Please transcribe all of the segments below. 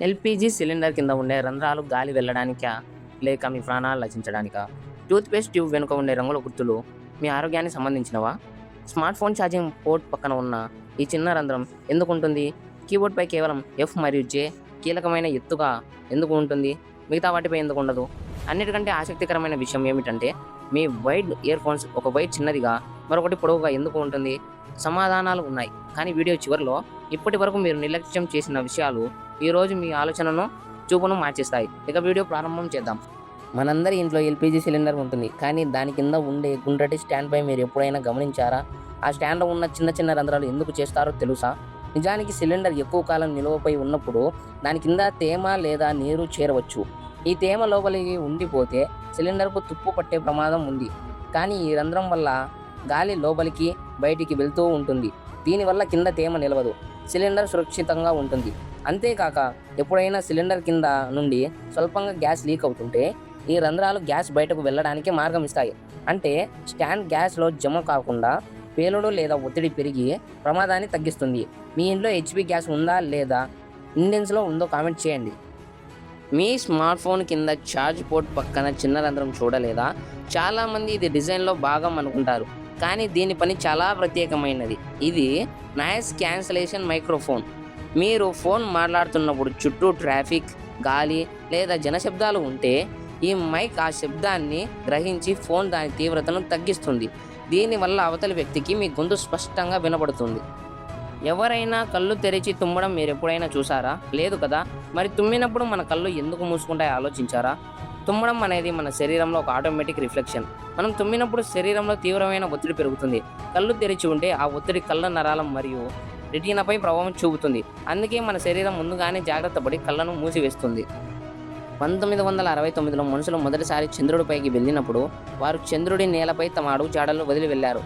LPG cylinder కింద ఉండే రంధ్రాలు గాలి వెళ్ళడానికా లేక మీ ప్రాణాలు రచించడానికా? టూత్పేస్ట్ ట్యూబ్ వెనుక ఉండే రంగుల గుర్తులు మీ ఆరోగ్యానికి సంబంధించినవా? స్మార్ట్ ఫోన్ ఛార్జింగ్ పోర్ట్ పక్కన ఉన్న ఈ చిన్న రంధ్రం ఎందుకు ఉంటుంది? కీబోర్డ్పై కేవలం ఎఫ్ మరియు జే కీలకమైన ఎత్తుగా ఎందుకు ఉంటుంది, మిగతా వాటిపై ఎందుకు ఉండదు? అన్నిటికంటే ఆసక్తికరమైన విషయం ఏమిటంటే మీ వైడ్ ఇయర్ ఫోన్స్ ఒక వైర్ చిన్నదిగా మరొకటి పొడవుగా ఎందుకు ఉంటుంది? సమాధానాలు ఉన్నాయి, కానీ వీడియో చివరిలో ఇప్పటి వరకు మీరు నిర్లక్ష్యం చేసిన విషయాలు ఈరోజు మీ ఆలోచనను చూపును మార్చేస్తాయి. ఇక వీడియో ప్రారంభం చేద్దాం. మనందరి ఇంట్లో ఎల్పిజి సిలిండర్ ఉంటుంది, కానీ దాని కింద ఉండే గుండ్రటి స్టాండ్పై మీరు ఎప్పుడైనా గమనించారా? ఆ స్టాండ్లో ఉన్న చిన్న చిన్న రంధ్రాలు ఎందుకు చేస్తారో తెలుసా? నిజానికి సిలిండర్ ఎక్కువ కాలం నిలువపై ఉన్నప్పుడు దాని కింద తేమ లేదా నీరు చేరవచ్చు. ఈ తేమ లోపలికి ఉండిపోతే సిలిండర్కు తుప్పు పట్టే ప్రమాదం ఉంది. కానీ ఈ రంధ్రం వల్ల గాలి లోపలికి బయటికి వెళ్తూ ఉంటుంది. దీనివల్ల కింద తేమ నిలవదు, సిలిండర్ సురక్షితంగా ఉంటుంది. అంతేకాక ఎప్పుడైనా సిలిండర్ కింద నుండి స్వల్పంగా గ్యాస్ లీక్ అవుతుంటే ఈ రంధ్రాలు గ్యాస్ బయటకు వెళ్ళడానికి మార్గం ఇస్తాయి. అంటే స్టాండ్ గ్యాస్లో జమ కాకుండా పేలుడు లేదా ఒత్తిడి పెరిగి ప్రమాదాన్ని తగ్గిస్తుంది. మీ ఇంట్లో హెచ్పి గ్యాస్ ఉందా లేదా ఇండియన్స్లో ఉందో కామెంట్ చేయండి. మీ స్మార్ట్ ఫోన్ కింద ఛార్జ్ పోర్ట్ పక్కన చిన్న రంధ్రం చూడలేదా? చాలామంది ఇది డిజైన్లో భాగం అనుకుంటారు, కానీ దీని పని చాలా ప్రత్యేకమైనది. ఇది నాయిస్ క్యాన్సలేషన్ మైక్రోఫోన్. మీరు ఫోన్ మాట్లాడుతున్నప్పుడు చుట్టూ ట్రాఫిక్, గాలి లేదా జనశబ్దాలు ఉంటే ఈ మైక్ ఆ శబ్దాన్ని గ్రహించి ఫోన్ దాని తీవ్రతను తగ్గిస్తుంది. దీనివల్ల అవతలి వ్యక్తికి మీ గొంతు స్పష్టంగా వినపడుతుంది. ఎవరైనా కళ్ళు తెరిచి తుమ్మడం మీరు ఎప్పుడైనా చూసారా? లేదు కదా. మరి తుమ్మినప్పుడు మన కళ్ళు ఎందుకు మూసుకుంటాయో ఆలోచించారా? తుమ్మడం అనేది మన శరీరంలో ఒక ఆటోమేటిక్ రిఫ్లెక్షన్. మనం తుమ్మినప్పుడు శరీరంలో తీవ్రమైన ఒత్తిడి పెరుగుతుంది. కళ్ళు తెరిచి ఉంటే ఆ ఒత్తిడి కళ్ళ నరాల మరియు రెటీనాపై ప్రభావం చూపుతుంది. అందుకే మన శరీరం ముందుగానే జాగ్రత్త పడి కళ్ళను మూసివేస్తుంది. 1969లో మనుషులు మొదటిసారి చంద్రుడిపైకి వెళ్ళినప్పుడు వారు చంద్రుడి నేలపై తమ అడుగు జాడలను వదిలి వెళ్ళారు.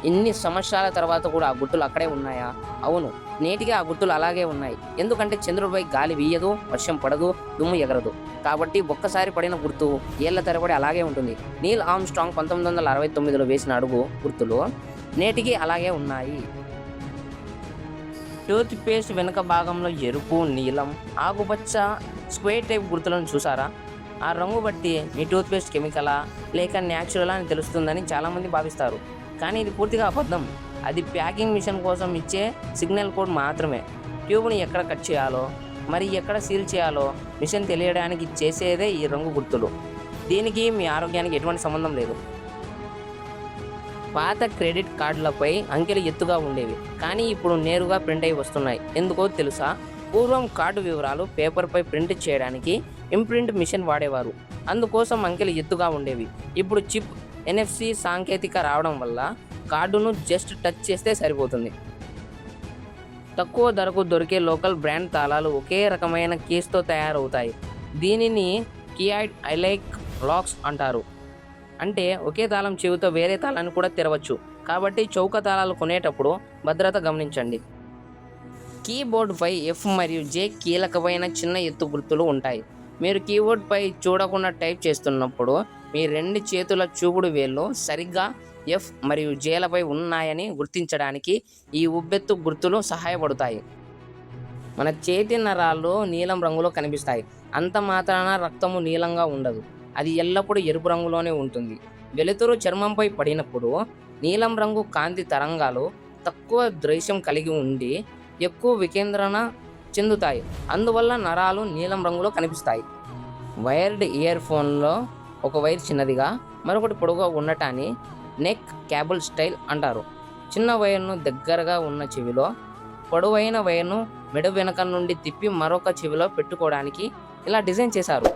ఇన్ని సంవత్సరాల తర్వాత కూడా ఆ గుర్తులు అక్కడే ఉన్నాయా? అవును, నేటికి ఆ గుర్తులు అలాగే ఉన్నాయి. ఎందుకంటే చంద్రుడిపై గాలి వీయదు, వర్షం పడదు, దుమ్ము ఎగరదు. కాబట్టి ఒక్కసారి పడిన గుర్తు ఏళ్ల తరబడి అలాగే ఉంటుంది. నీల్ ఆర్మ్స్ట్రాంగ్ 1969లో వేసిన అడుగు గుర్తులు నేటికి అలాగే ఉన్నాయి. టూత్ పేస్ట్ వెనుక భాగంలో ఎరుపు, నీలం, ఆకుపచ్చ స్క్వేర్ టైప్ గుర్తులను చూసారా? ఆ రంగు బట్టి మీ టూత్ పేస్ట్ కెమికలా లేక న్యాచురలా అని తెలుస్తుందని చాలామంది భావిస్తారు. కానీ ఇది పూర్తిగా అబద్ధం. అది ప్యాకింగ్ మిషన్ కోసం ఇచ్చే సిగ్నల్ కోడ్ మాత్రమే. ట్యూబ్ని ఎక్కడ కట్ చేయాలో మరి ఎక్కడ సీల్ చేయాలో మిషన్ తెలియడానికి చేసేదే ఈ రంగు గుర్తులు. దీనికి మీ ఆరోగ్యానికి ఎటువంటి సంబంధం లేదు. పాత క్రెడిట్ కార్డులపై అంకెలు ఎత్తుగా ఉండేవి, కానీ ఇప్పుడు నేరుగా ప్రింట్ అయి వస్తున్నాయి. ఎందుకో తెలుసా? పూర్వం కార్డు వివరాలు పేపర్పై ప్రింట్ చేయడానికి ఇంప్రింట్ మిషన్ వాడేవారు. అందుకోసం అంకెలు ఎత్తుగా ఉండేవి. ఇప్పుడు చిప్ NFC సాంకేతిక రావడం వల్ల కార్డును జస్ట్ టచ్ చేస్తే సరిపోతుంది. తక్కువ ధరకు దొరికే లోకల్ బ్రాండ్ తాళాలు ఒకే రకమైన కీస్తో తయారవుతాయి. దీనిని కీయాయిడ్ ఐలైక్ లాక్స్ అంటారు. అంటే ఒకే తాళం చెవితో వేరే తాళాన్ని కూడా తెరవచ్చు. కాబట్టి చౌక తాళాలు కొనేటప్పుడు భద్రత గమనించండి. కీబోర్డ్పై ఎఫ్ మరియు జే కీలకమైన చిన్న ఎత్తు గుర్తులు ఉంటాయి. మీరు కీబోర్డ్పై చూడకుండా టైప్ చేస్తున్నప్పుడు మీ 2 చేతుల చూపుడు వేళ్ళు సరిగ్గా ఎఫ్ మరియు జేలపై ఉన్నాయని గుర్తించడానికి ఈ ఉబ్బెత్తు గుర్తులు సహాయపడతాయి. మన చేతి నరాలు నీలం రంగులో కనిపిస్తాయి. అంత మాత్రాన రక్తము నీలంగా ఉండదు. అది ఎల్లప్పుడూ ఎరుపు రంగులోనే ఉంటుంది. వెలుతురు చర్మంపై పడినప్పుడు నీలం రంగు కాంతి తరంగాలు తక్కువ దృశ్యం కలిగి ఉండి ఎక్కువ వికేంద్రణ చెందుతాయి. అందువల్ల నరాలు నీలం రంగులో కనిపిస్తాయి. వైర్డ్ ఇయర్ ఫోన్లో ఒక వైర్ చిన్నదిగా మరొకటి పొడవుగా ఉండటాన్ని నెక్ కేబుల్ స్టైల్ అంటారు. చిన్న వైర్ను దగ్గరగా ఉన్న చెవిలో, పొడవైన వైర్ను మెడ వెనక నుండి తిప్పి మరొక చెవిలో పెట్టుకోవడానికి ఇలా డిజైన్ చేశారు.